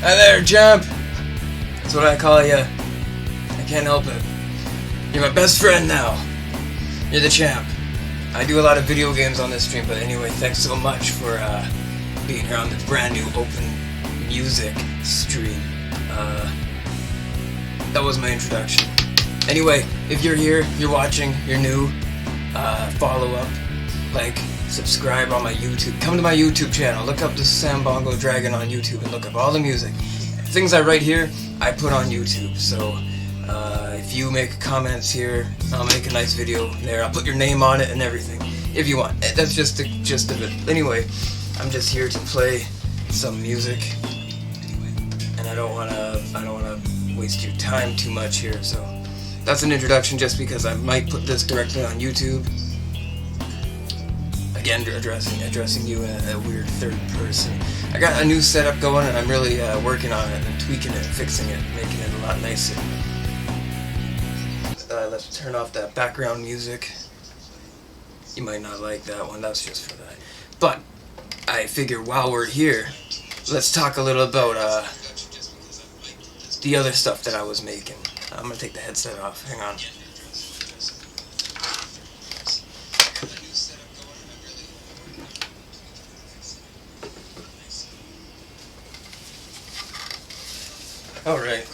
Hi there, champ. That's what I call you. I can't help it. You're my best friend now. You're the champ. I do a lot of video games on this stream, but anyway, thanks so much for being here on this brand new open music stream. That was my introduction. Anyway, if you're here, you're watching, you're new, follow up, like, subscribe on my YouTube. Come to my YouTube channel. Look up the Sambongo Dragon on YouTube and look up all the music. Things I write here, I put on YouTube. So if you make comments here, I'll make a nice video there. I'll put your name on it and everything, if you want. That's just the gist of it. Anyway, I'm just here to play some music, and I don't wanna waste your time too much here. So that's an introduction, just because I might put this directly on YouTube. Again, addressing you in a weird third person. I got a new setup going, and I'm really working on it and tweaking it, fixing it, making it a lot nicer. Let's turn off that background music. You might not like that one, that's just for that. But I figure while we're here, let's talk a little about the other stuff that I was making. I'm gonna take the headset off, hang on. Alright,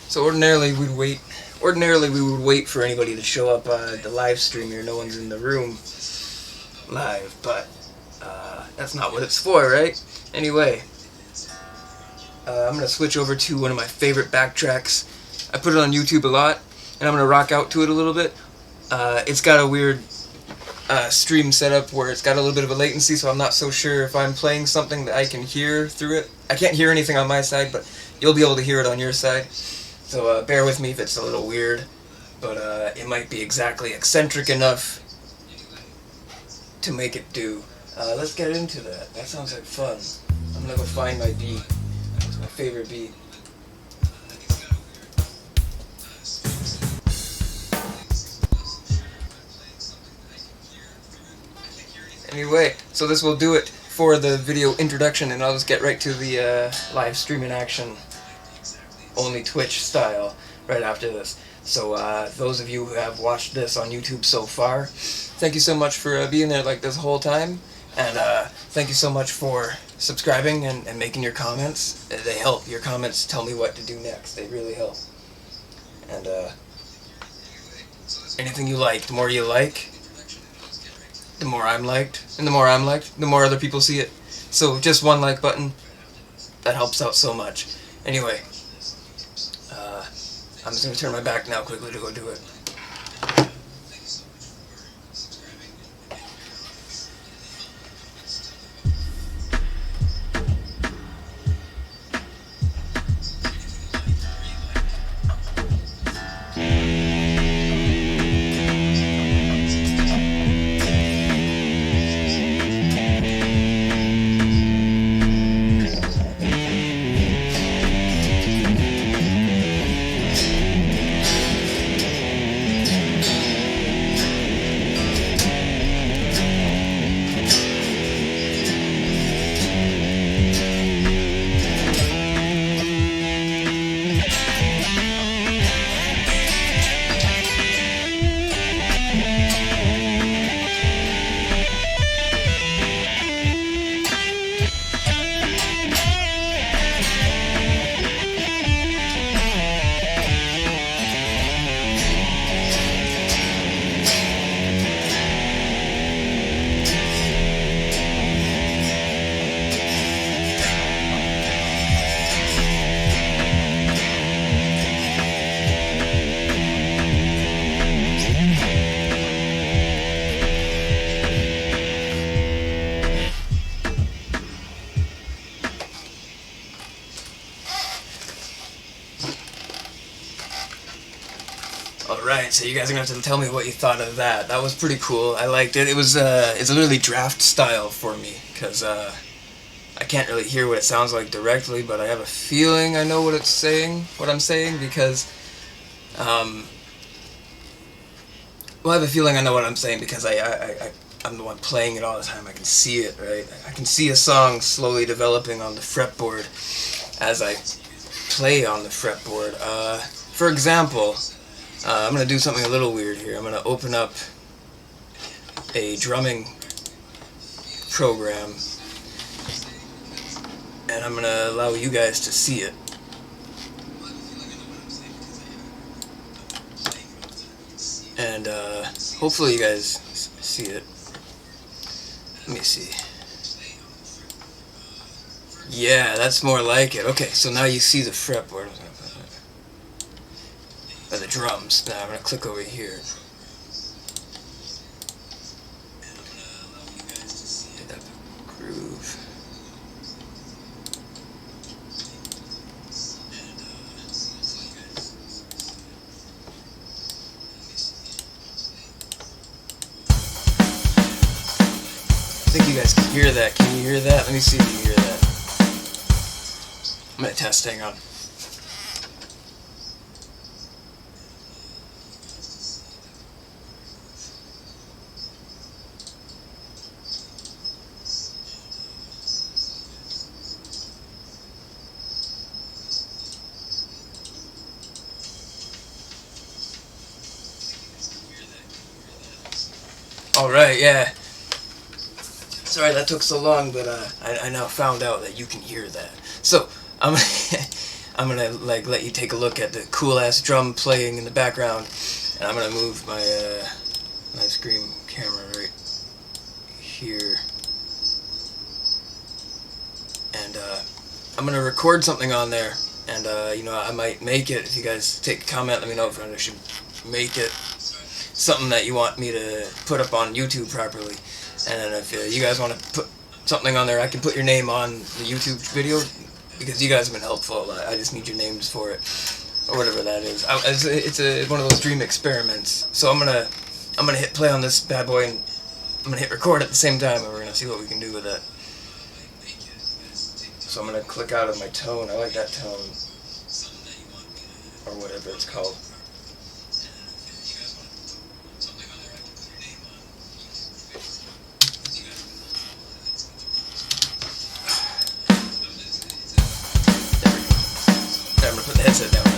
so ordinarily we would wait for anybody to show up the live stream here. No one's in the room live, but that's not what it's for, right? Anyway, I'm going to switch over to one of my favorite backtracks. I put it on YouTube a lot, and I'm going to rock out to it a little bit. It's got a weird stream setup where it's got a little bit of a latency, so I'm not so sure if I'm playing something that I can hear through it. I can't hear anything on my side, but you'll be able to hear it on your side. So bear with me if it's a little weird, but it might be exactly eccentric enough to make it do. Let's get into that. That sounds like fun. I'm gonna go find my beat. That's my favorite beat. Anyway, so this will do it for the video introduction, and I'll just get right to the live streaming action, only Twitch style, right after this. So those of you who have watched this on YouTube so far, thank you so much for being there like this whole time, and thank you so much for subscribing and making your comments. They help. Your comments tell me what to do next. They really help. And anything you like, the more you like, the more I'm liked, and the more I'm liked, the more other people see it. So just one like button, that helps out so much. Anyway, I'm just going to turn my back now quickly to go do it. Alright, so you guys are going to have to tell me what you thought of that. That was pretty cool. I liked it. It was, it's literally draft style for me, because, I can't really hear what it sounds like directly, but I have a feeling I know what it's saying, what I'm saying, because, well, I have a feeling I know what I'm saying because I'm the one playing it all the time. I can see it, right? I can see a song slowly developing on the fretboard. as I play on the fretboard. For example, I'm going to do something a little weird here. I'm going to open up a drumming program, and I'm going to allow you guys to see it. And hopefully you guys see it. Let me see. Yeah, that's more like it. Okay, so now you see the fretboard. Or the drums. Now I'm going to click over here. Hit that groove. I think you guys can hear that. Can you hear that? Let me see if you hear that. I'm going to test, hang on. Alright, yeah. Sorry that took so long, but I now found out that you can hear that. So, I'm gonna like let you take a look at the cool ass drum playing in the background, and I'm gonna move my live stream camera right here, and I'm gonna record something on there, and you know, I might make it. If you guys take a comment, let me know if I should make it something that you want me to put up on YouTube properly. And then if you guys want to put something on there, I can put your name on the YouTube video, because you guys have been helpful. I just need your names for it, or whatever that is. It's one of those dream experiments. So I'm gonna hit play on this bad boy, and I'm gonna hit record at the same time, and we're gonna see what we can do with it. So I'm gonna click out of my tone. I like that tone, or whatever it's called. I'm gonna put the headset down now.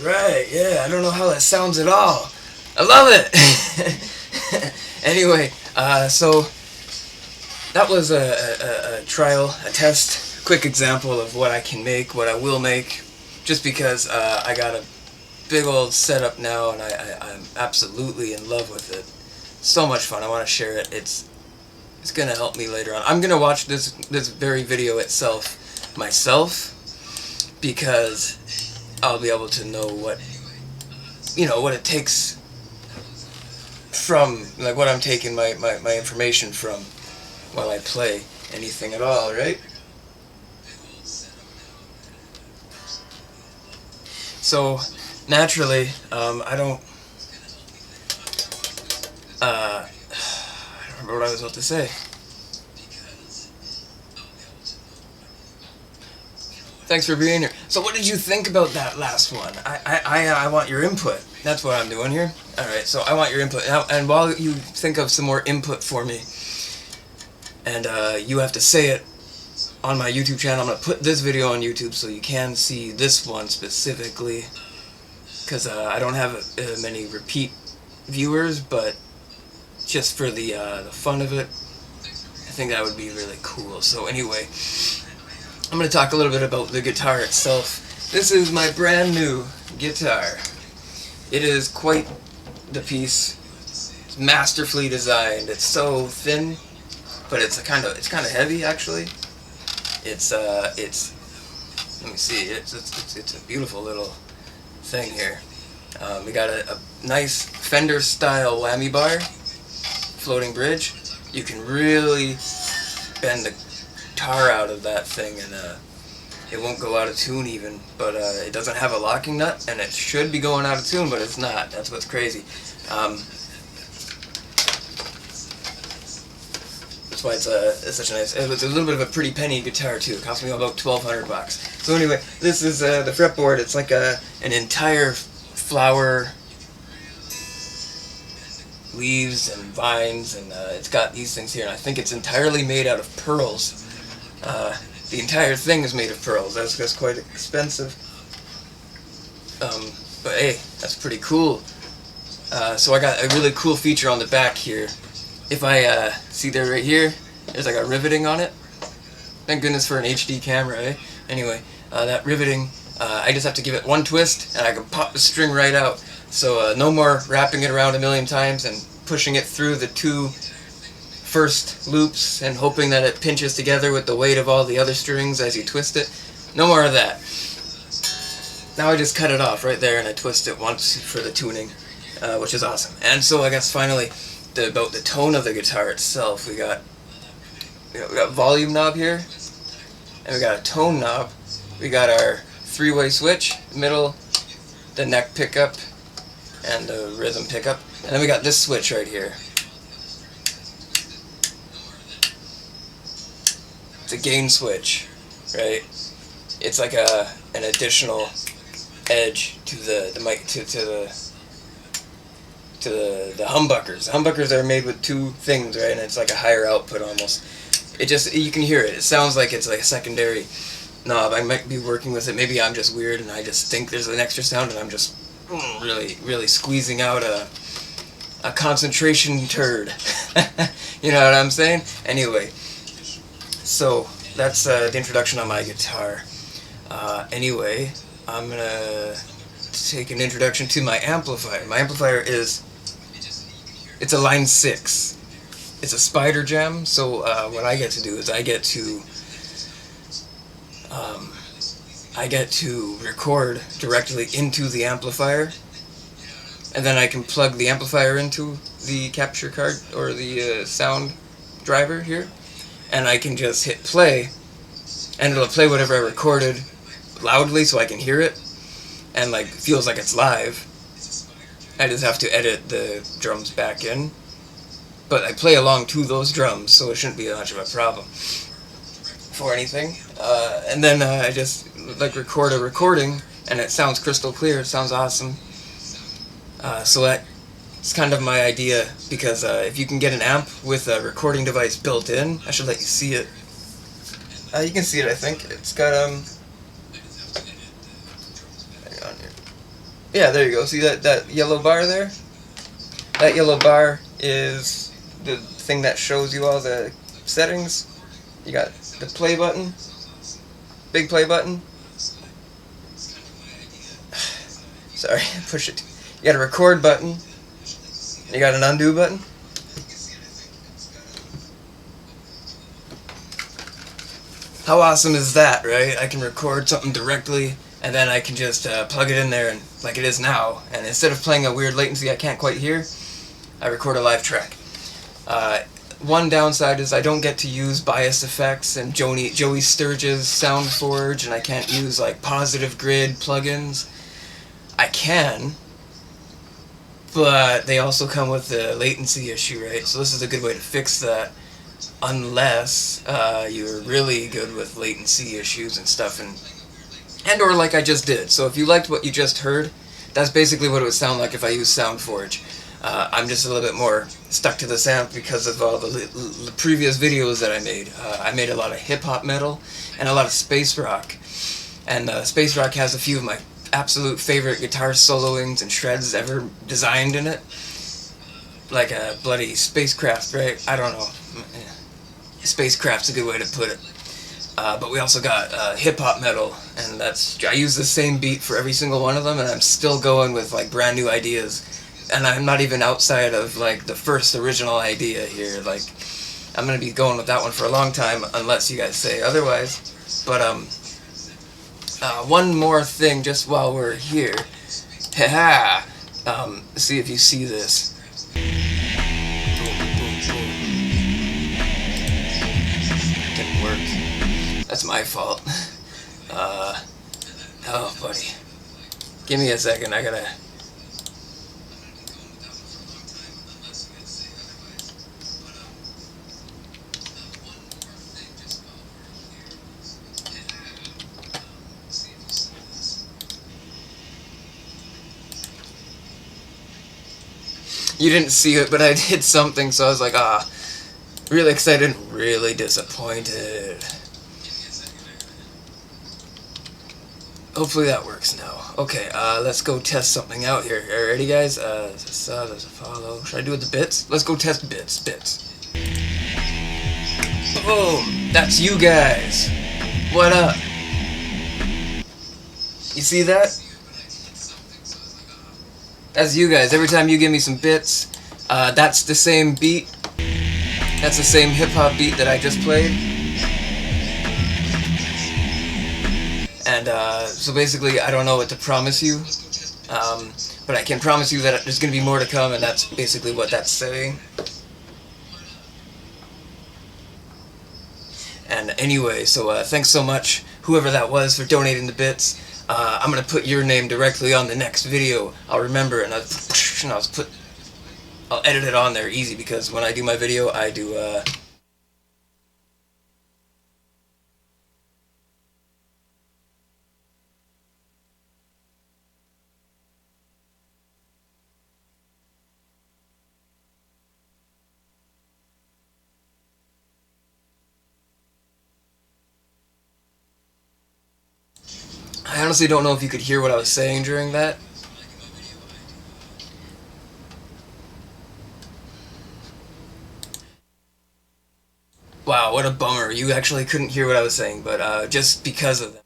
Alright, yeah, I don't know how that sounds at all. I love it! Anyway, so that was a trial, a test, a quick example of what I can make, what I will make, just because I got a big old setup now, and I'm absolutely in love with it. So much fun. I want to share it. It's gonna help me later on. I'm gonna watch this very video itself myself, because I'll be able to know what, you know, what it takes from, like, what I'm taking my information from while I play anything at all, right? So naturally, I don't remember what I was about to say. Thanks for being here. So what did you think about that last one? I want your input. That's what I'm doing here. Alright, so I want your input. Now, and while you think of some more input for me, and you have to say it on my YouTube channel, I'm going to put this video on YouTube so you can see this one specifically. Because I don't have many repeat viewers, but just for the fun of it, I think that would be really cool. So anyway, I'm going to talk a little bit about the guitar itself. This is my brand new guitar. It is quite the piece. It's masterfully designed. It's so thin, but it's kind of heavy actually. It's let me see. It's a beautiful little thing here. We got a nice Fender style whammy bar, floating bridge. You can really bend the tar out of that thing, and it won't go out of tune even, but it doesn't have a locking nut, and it should be going out of tune, but it's not. That's what's crazy. That's why it's such a nice, it's a little bit of a pretty penny guitar too. It cost me about $1,200. So anyway, this is the fretboard. It's like an entire flower, leaves and vines, and it's got these things here, and I think it's entirely made out of pearls. The entire thing is made of pearls. That's quite expensive. But hey, that's pretty cool. So I got a really cool feature on the back here. If I see there right here, there's like a riveting on it. Thank goodness for an HD camera, eh? Anyway, that riveting, I just have to give it one twist and I can pop the string right out. So no more wrapping it around a million times and pushing it through the two first loops and hoping that it pinches together with the weight of all the other strings as you twist it. No more of that. Now I just cut it off right there and I twist it once for the tuning, which is awesome. And so I guess finally, about the tone of the guitar itself, we got volume knob here, and we got a tone knob. We got our three-way switch, middle, the neck pickup, and the rhythm pickup, and then we got this switch right here. It's a gain switch, right? It's like an additional edge to the mic, to the humbuckers. The humbuckers are made with two things, right? And it's like a higher output almost. You can hear it. It sounds like it's like a secondary knob. I might be working with it. Maybe I'm just weird and I just think there's an extra sound and I'm just really squeezing out a concentration turd. You know what I'm saying? Anyway, so that's the introduction on my guitar. Anyway, I'm gonna take an introduction to my amplifier. My amplifier it's a line 6. It's a spider jam, so what I get to do is I get to record directly into the amplifier, and then I can plug the amplifier into the capture card or the sound driver here, and I can just hit play, and it'll play whatever I recorded loudly so I can hear it, and like feels like it's live. I just have to edit the drums back in, but I play along to those drums, so it shouldn't be much of a problem for anything. And then I just like record a recording, and it sounds crystal clear. It sounds awesome. So that's kind of my idea, because if you can get an amp with a recording device built in, I should let you see it. You can see it, I think. It's got yeah, there you go. See that yellow bar there? That yellow bar is the thing that shows you all the settings. You got the play button, big play button. Sorry, push it. You got a record button. You got an undo button. How awesome is that, right? I can record something directly, and then I can just plug it in there, and like it is now. And instead of playing a weird latency I can't quite hear, I record a live track. One downside is I don't get to use bias effects and Joey Sturge's SoundForge, and I can't use like Positive Grid plugins. I can, but they also come with the latency issue, right? So this is a good way to fix that, unless you're really good with latency issues and stuff, and or like I just did. So if you liked what you just heard, that's basically what it would sound like if I used SoundForge. I'm just a little bit more stuck to this amp because of all the previous videos that I made. I made a lot of hip-hop metal and a lot of space rock. And space rock has a few of my absolute favorite guitar soloings and shreds ever designed in it. Like a bloody spacecraft, right? I don't know. Spacecraft's a good way to put it. But we also got hip-hop metal, and I use the same beat for every single one of them, and I'm still going with like brand new ideas. And I'm not even outside of like the first original idea here. Like, I'm gonna be going with that one for a long time, unless you guys say otherwise. But one more thing, just while we're here. Haha. See if you see this. Didn't work. That's my fault. Oh, buddy. Give me a second. I gotta. You didn't see it, but I did something, so I was like, really excited, really disappointed. Hopefully that works now. Okay, let's go test something out here. Are you ready, guys? There's a follow. Should I do it with the bits? Let's go test bits. Boom! That's you guys. What up? You see that? That's you guys. Every time you give me some bits, that's the same beat. That's the same hip-hop beat that I just played. And so basically, I don't know what to promise you, but I can promise you that there's going to be more to come, and that's basically what that's saying. And anyway, so thanks so much, whoever that was, for donating the bits. I'm gonna put your name directly on the next video. I'll remember, and I'll edit it on there easy, because when I do my video, I do I honestly don't know if you could hear what I was saying during that. Wow, what a bummer. You actually couldn't hear what I was saying, but just because of that.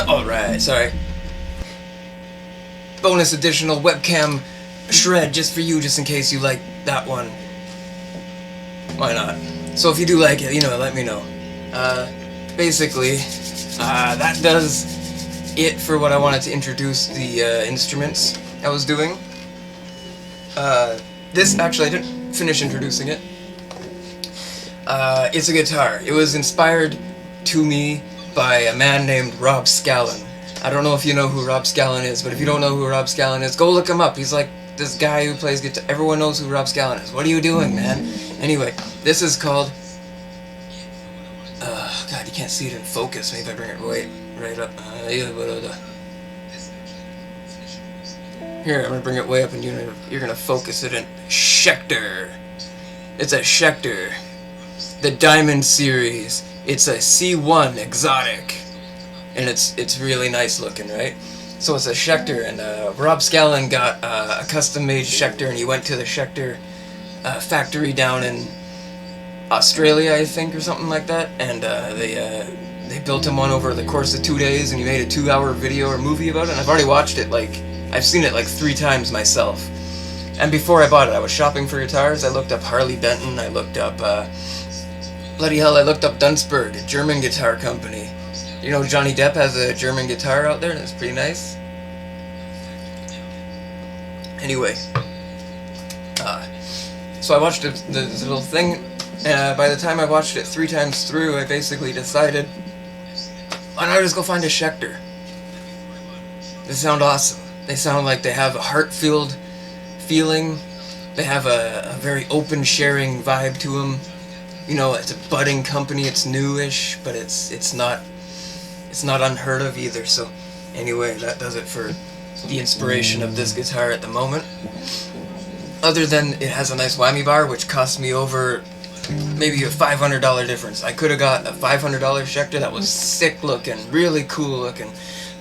Alright, sorry. Bonus additional webcam shred just for you, just in case you like that one. Why not? So if you do like it, let me know. Basically, that does it for what I wanted to introduce the instruments I was doing. This, actually, I didn't finish introducing it. It's a guitar. It was inspired to me by a man named Rob Scallon. I don't know if you know who Rob Scallon is, but if you don't know who Rob Scallon is, go look him up. He's like this guy who plays guitar. Everyone knows who Rob Scallon is. What are you doing, man? Anyway, this is called... God, you can't see it in focus. Maybe I bring it right up. Here, I'm gonna bring it way up and you're gonna focus it in. Schecter. It's a Schecter. The Diamond Series. It's a C1 exotic. And it's really nice looking, right? So it's a Schecter, and Rob Scallon got a custom-made Schecter, and he went to the Schecter factory down in Australia, I think, or something like that, and they built him one over the course of 2 days, and he made a 2-hour video or movie about it, and I've already watched it, I've seen it 3 times myself. And before I bought it, I was shopping for guitars. I looked up Harley Benton, I looked up, bloody hell, I looked up Dunsberg, a German guitar company. You know, Johnny Depp has a German guitar out there, and it's pretty nice. Anyway, so I watched this little thing, and by the time I watched it 3 times through, I basically decided, why not just go find a Schecter? They sound awesome. They sound like they have a heart-filled feeling. They have a very open, sharing vibe to them. You know, it's a budding company. It's newish, but it's not unheard of either. So anyway, that does it for the inspiration of this guitar at the moment. Other than it has a nice whammy bar, which cost me over maybe a $500 difference. I could have got a $500 Schecter that was sick looking, really cool looking,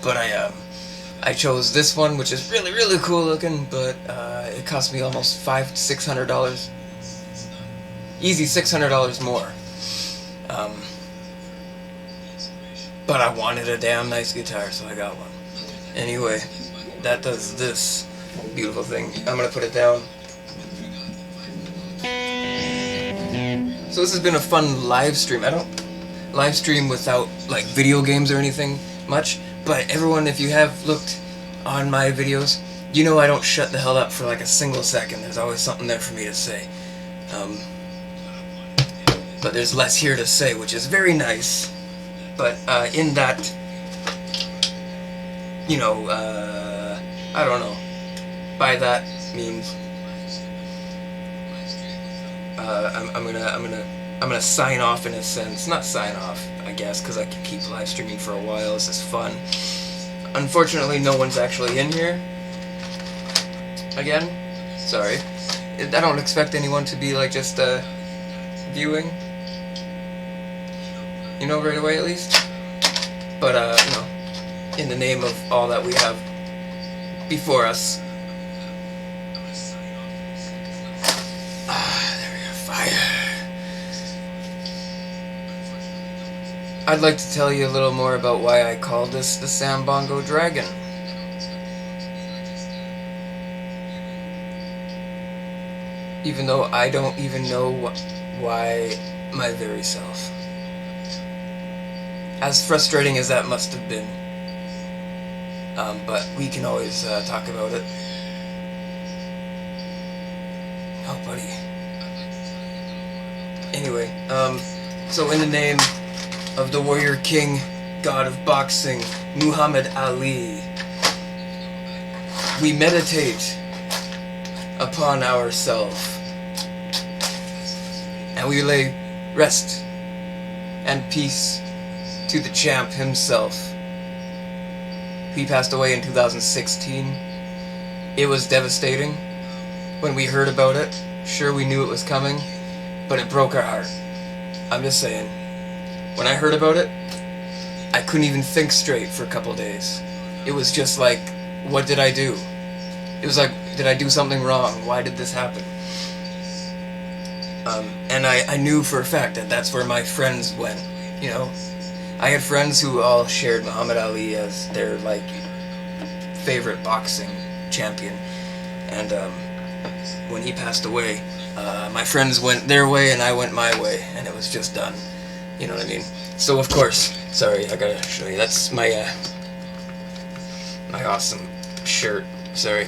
but I chose this one, which is really, really cool looking, but it cost me almost $600. Easy $600 more. But I wanted a damn nice guitar, so I got one. Anyway, that does this beautiful thing. I'm gonna put it down. So this has been a fun live stream. I don't live stream without video games or anything much, but everyone, if you have looked on my videos, you know I don't shut the hell up for a single second. There's always something there for me to say. But there's less here to say, which is very nice. But in that, you know, I don't know. By that means I'm gonna sign off in a sense. Not sign off, I guess, because I can keep live streaming for a while. This is fun. Unfortunately, no one's actually in here. Again, sorry. I don't expect anyone to be just viewing. You know, right away at least. But you know, in the name of all that we have before us. There we go, fire. I'd like to tell you a little more about why I called this the Sambongo Dragon. Even though I don't even know why my very self. As frustrating as that must have been. But we can always talk about it. Oh, buddy. Anyway, so in the name of the warrior king, god of boxing, Muhammad Ali, we meditate upon ourselves. And we lay rest and peace to the champ himself. He passed away in 2016. It was devastating when we heard about it. Sure, we knew it was coming, but it broke our heart. I'm just saying. When I heard about it, I couldn't even think straight for a couple days. It was just like, what did I do? It was like, did I do something wrong? Why did this happen? And I knew for a fact that that's where my friends went, you know? I had friends who all shared Muhammad Ali as their, favorite boxing champion. And, when he passed away, my friends went their way and I went my way, and it was just done. You know what I mean? So, of course, sorry, I gotta show you. That's my, my awesome shirt. Sorry.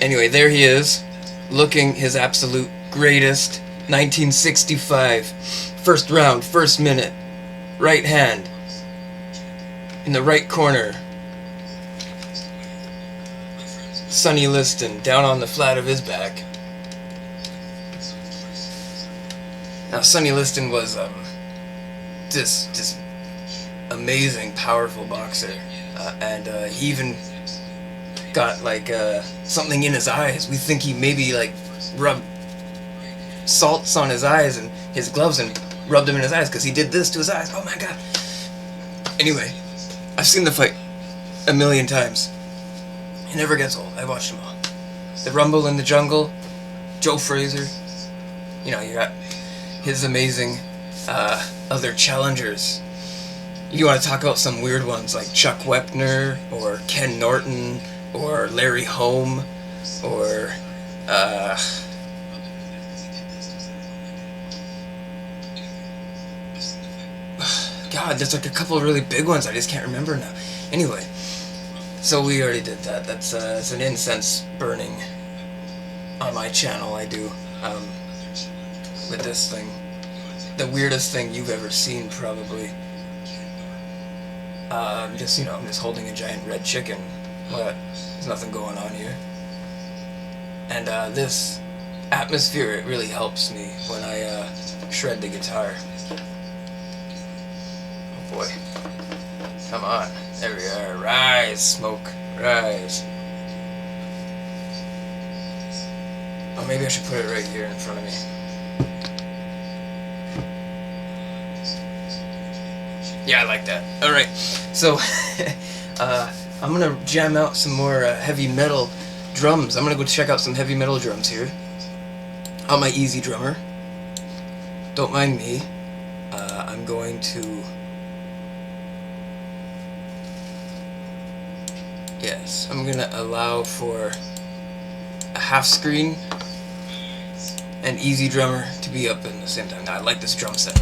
Anyway, there he is, looking his absolute greatest. 1965, first round, first minute, right hand, in the right corner, Sonny Liston, down on the flat of his back. Now, Sonny Liston was, this amazing, powerful boxer, and he even got like something in his eyes. We think he maybe like rubbed salts on his eyes and his gloves and rubbed them in his eyes because he did this to his eyes. Oh my god. Anyway, I've seen the fight a million times. It never gets old. I've watched them all. The Rumble in the Jungle, Joe Frazier. You know, you got his amazing other challengers. You want to talk about some weird ones like Chuck Wepner or Ken Norton or Larry Holm or God, there's like a couple of really big ones I just can't remember now. Anyway, so we already did that. That's it's an incense burning on my channel I do with this thing. The weirdest thing you've ever seen, probably. I'm just holding a giant red chicken. What? There's nothing going on here. And this atmosphere, it really helps me when I shred the guitar. Oh boy. Come on. There we are. Rise, smoke. Rise. Oh, maybe I should put it right here in front of me. Yeah, I like that. Alright, so I'm gonna jam out some more heavy metal drums. I'm gonna go check out some heavy metal drums here on my Easy Drummer. Don't mind me. I'm going to... Yes, I'm gonna allow for a half screen and Easy Drummer to be up in the same time. Now, I like this drum set.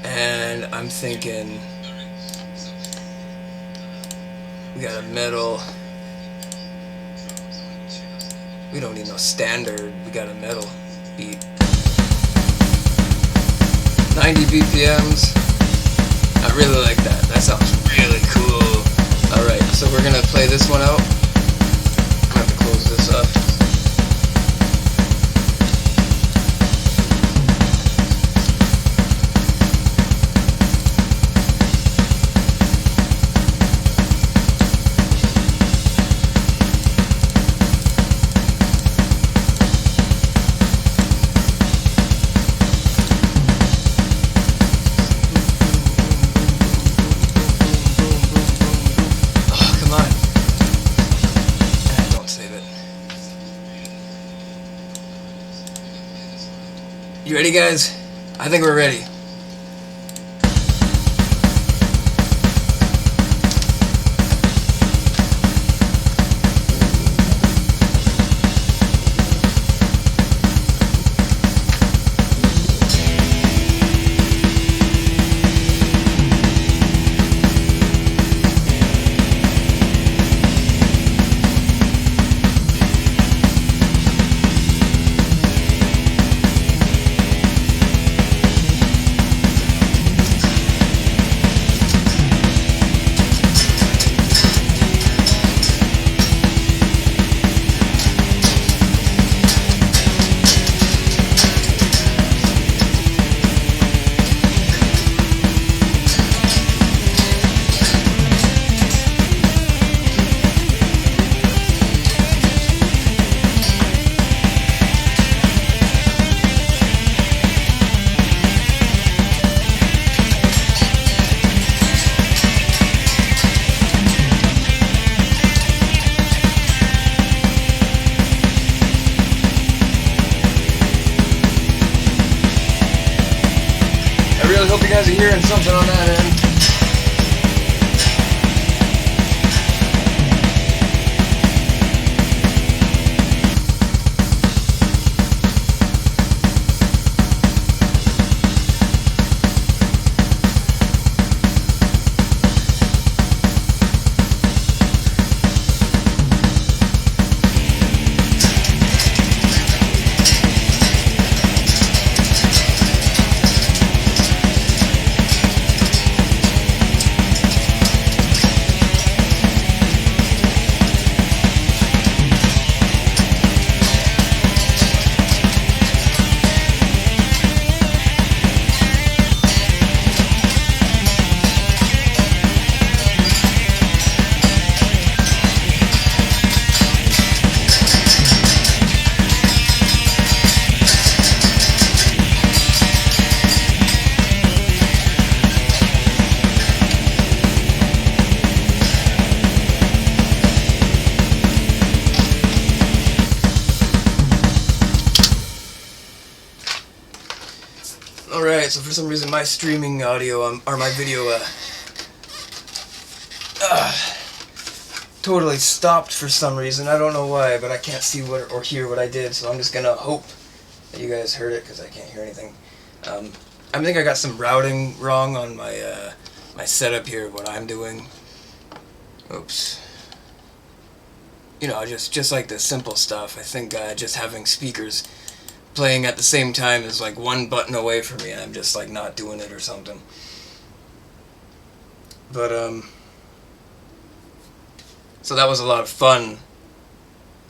And I'm thinking we got a metal. We don't need no standard. We got a metal beat. 90 BPMs. I really like that. That sounds really cool. Alright, so we're gonna play this one out. I'm gonna have to close this up. You ready, guys? I think we're ready. I hope you guys are hearing something on that end. Alright, so for some reason my streaming audio, or my video, totally stopped for some reason. I don't know why, but I can't see what or hear what I did, so I'm just gonna hope that you guys heard it, because I can't hear anything. I think I got some routing wrong on my, my setup here, what I'm doing. Oops. You know, just like the simple stuff. I think just having speakers playing at the same time is like one button away from me, and I'm just like not doing it or something. But so that was a lot of fun.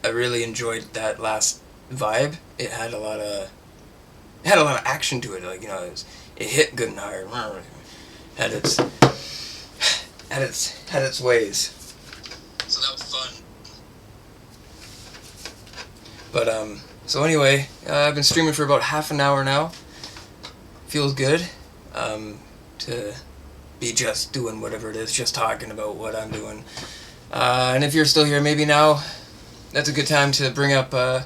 I really enjoyed that last vibe. It had a lot of action to it. Like, you know, it hit good and hard. Had its ways. So that was fun. But so anyway, I've been streaming for about half an hour now. Feels good to be just doing whatever it is, just talking about what I'm doing. And if you're still here, maybe now that's a good time to bring up. I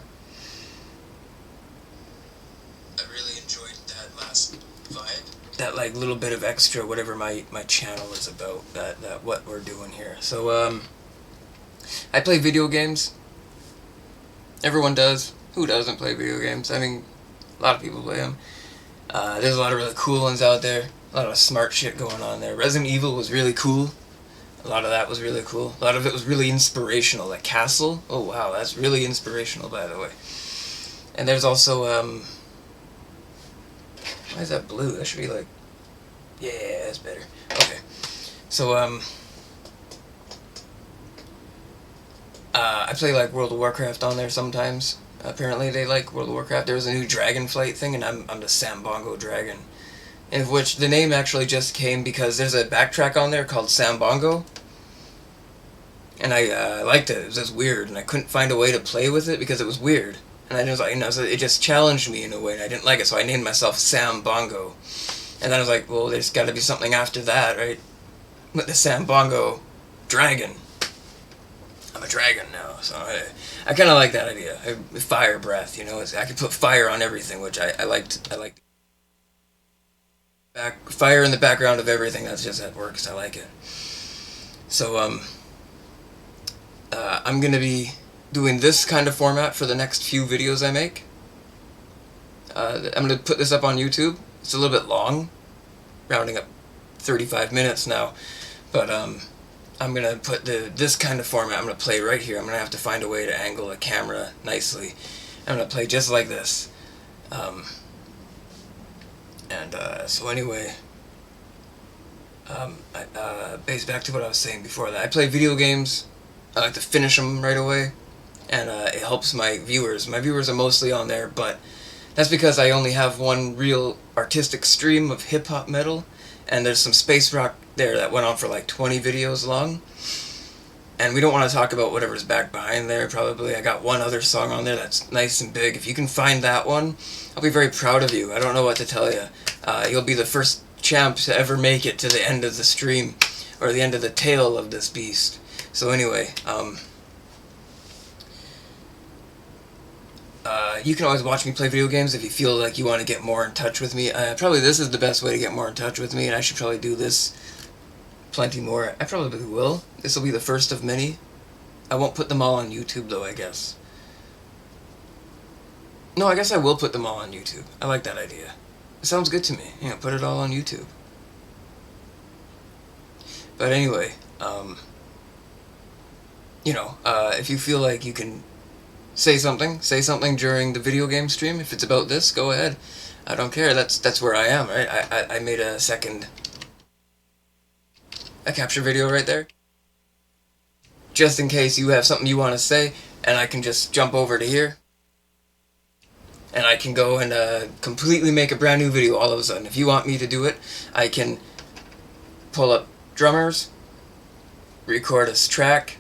really enjoyed that last vibe. That like little bit of extra, whatever my channel is about. That what we're doing here. So I play video games. Everyone does. Who doesn't play video games? I mean, a lot of people play them. There's a lot of really cool ones out there. A lot of smart shit going on there. Resident Evil was really cool. A lot of that was really cool. A lot of it was really inspirational. Like Castle. Oh wow, that's really inspirational, by the way. And there's also why is that blue? That should be like, yeah, that's better. Okay. So I play like World of Warcraft on there sometimes. Apparently they like World of Warcraft. There was a new Dragonflight thing, and I'm the Sambongo dragon. In which the name actually just came because there's a backtrack on there called Sambongo. And I liked it. It was just weird, and I couldn't find a way to play with it because it was weird. And I was like, you know, so it just challenged me in a way, and I didn't like it, so I named myself Sambongo. And then I was like, well, there's got to be something after that, right? With the Sambongo dragon. I'm a dragon now, so I kind of like that idea. Fire breath, you know, I could put fire on everything, which I liked. I liked. Fire in the background of everything. That's just that works. I like it. So I'm gonna be doing this kind of format for the next few videos I make. I'm gonna put this up on YouTube. It's a little bit long, rounding up 35 minutes now, but I'm gonna put this kind of format. I'm gonna play right here. I'm gonna have to find a way to angle a camera nicely. I'm gonna play just like this. So anyway, based back to what I was saying before that, I play video games. I like to finish them right away, and it helps my viewers. My viewers are mostly on there, but that's because I only have one real artistic stream of hip-hop metal, and there's some space rock there that went on for like 20 videos long. And we don't want to talk about whatever's back behind there, probably. I got one other song on there that's nice and big. If you can find that one, I'll be very proud of you. I don't know what to tell you. You'll be the first champ to ever make it to the end of the stream, or the end of the tail of this beast. So anyway, you can always watch me play video games if you feel like you want to get more in touch with me. Probably this is the best way to get more in touch with me, and I should probably do this plenty more. I probably will. This will be the first of many. I won't put them all on YouTube, though, I guess. No, I guess I will put them all on YouTube. I like that idea. It sounds good to me. You know, put it all on YouTube. But anyway, you know, if you feel like you can say something during the video game stream. If it's about this, go ahead. I don't care. That's where I am, right? I made a capture video right there, just in case you have something you want to say, and I can just jump over to here, and I can go and completely make a brand new video all of a sudden. If you want me to do it, I can pull up drummers, record a track,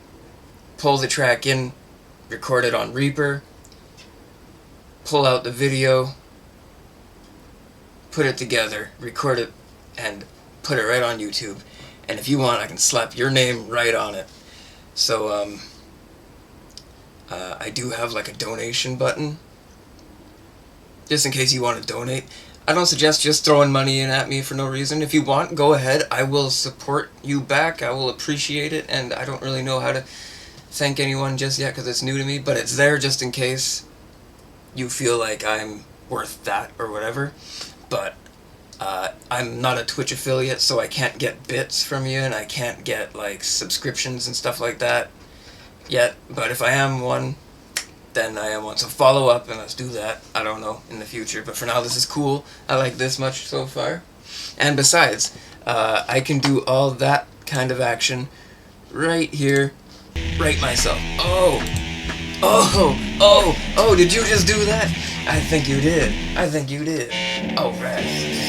pull the track in, record it on Reaper, pull out the video, put it together, record it, and put it right on YouTube. And if you want, I can slap your name right on it. So, I do have like a donation button, just in case you want to donate. I don't suggest just throwing money in at me for no reason. If you want, go ahead. I will support you back. I will appreciate it, and I don't really know how to thank anyone just yet because it's new to me, but it's there just in case you feel like I'm worth that or whatever. But I'm not a Twitch affiliate, so I can't get bits from you, and I can't get like subscriptions and stuff like that yet. But if I am one, then I am one. So follow up and let's do that. I don't know in the future, but for now this is cool. I like this much so far. And besides, I can do all that kind of action right here, right myself. Oh, did you just do that? I think you did. I think you did. Alright.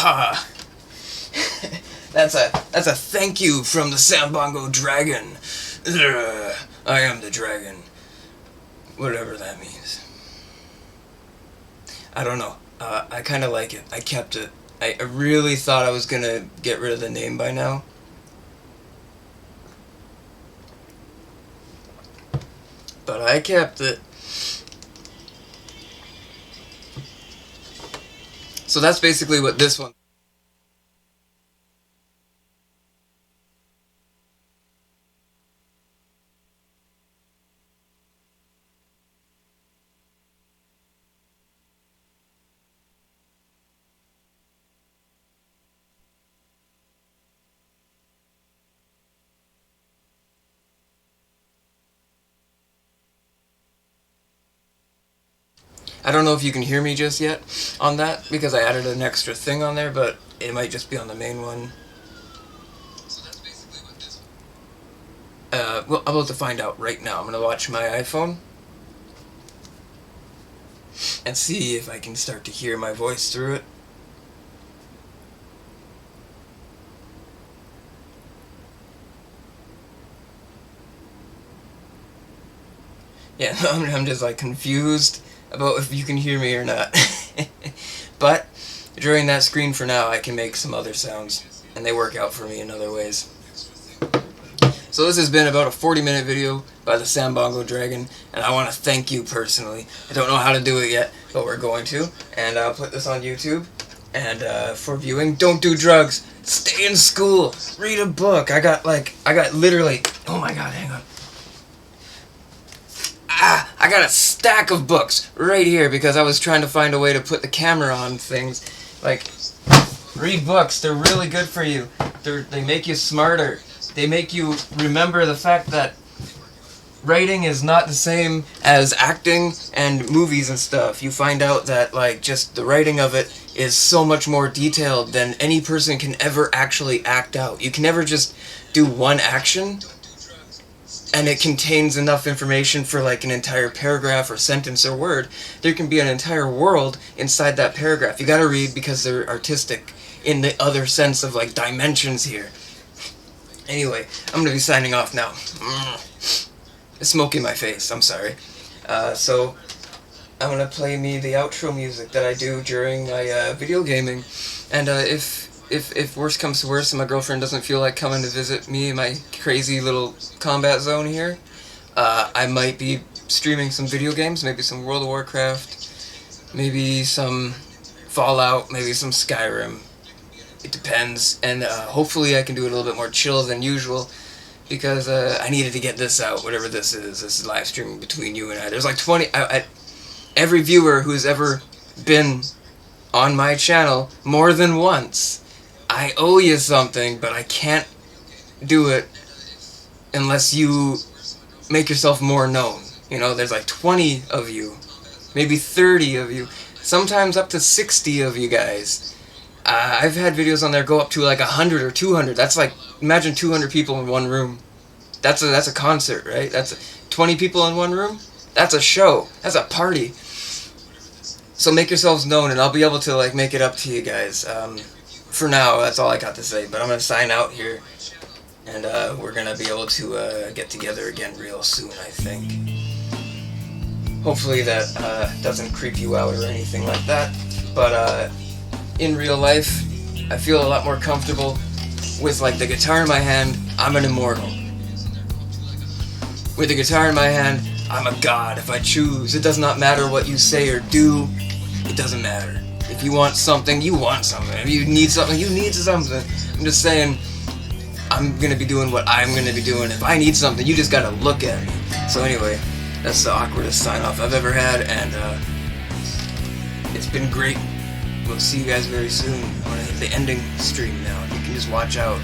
Haha. That's a thank you from the Sambongo dragon. I am the dragon. Whatever that means. I don't know. I kind of like it. I kept it. I really thought I was gonna get rid of the name by now. But I kept it. So that's basically what this one. I don't know if you can hear me just yet on that, because I added an extra thing on there, but it might just be on the main one. Well, I'm about to find out right now. I'm going to watch my iPhone and see if I can start to hear my voice through it. Yeah, I'm just like confused about if you can hear me or not. But during that screen for now I can make some other sounds, and they work out for me in other ways. So this has been about a 40-minute video by the Sambongo Dragon, and I want to thank you personally. I don't know how to do it yet, but we're going to, and I'll put this on YouTube. And for viewing, don't do drugs, stay in school, read a book. I got literally, oh my god, hang on. I got a stack of books right here because I was trying to find a way to put the camera on things. Like, read books, they're really good for you. They make you smarter. They make you remember the fact that writing is not the same as acting and movies and stuff. You find out that, like, just the writing of it is so much more detailed than any person can ever actually act out. You can never just do one action and it contains enough information for like an entire paragraph or sentence or word. There can be an entire world inside that paragraph. You gotta read because they're artistic in the other sense of like dimensions here. Anyway, I'm gonna be signing off now. It's smoke in my face, I'm sorry. So, I'm gonna play me the outro music that I do during my video gaming. And if worse comes to worse and my girlfriend doesn't feel like coming to visit me in my crazy little combat zone here, I might be streaming some video games, maybe some World of Warcraft, maybe some Fallout, maybe some Skyrim. It depends, and hopefully I can do it a little bit more chill than usual, because I needed to get this out, whatever this is live streaming between you and I. There's like 20, every viewer who's ever been on my channel more than once, I owe you something, but I can't do it unless you make yourself more known. You know, there's like 20 of you, maybe 30 of you, sometimes up to 60 of you guys. I've had videos on there go up to like 100 or 200. That's like, imagine 200 people in one room. That's a concert, right? That's 20 people in one room. That's a show. That's a party. So make yourselves known, and I'll be able to like make it up to you guys. For now, that's all I got to say. But I'm gonna sign out here. and we're gonna be able to get together again real soon, I think. Hopefully that doesn't creep you out or anything like that, but in real life, I feel a lot more comfortable with, like, the guitar in my hand. I'm an immortal. With the guitar in my hand, I'm a god if I choose. It does not matter what you say or do. It doesn't matter. If you want something, you want something. If you need something, you need something. I'm just saying, I'm gonna be doing what I'm gonna be doing. If I need something, you just gotta look at me. So anyway, that's the awkwardest sign-off I've ever had, and it's been great. We'll see you guys very soon. I'm gonna hit the ending stream now. You can just watch out.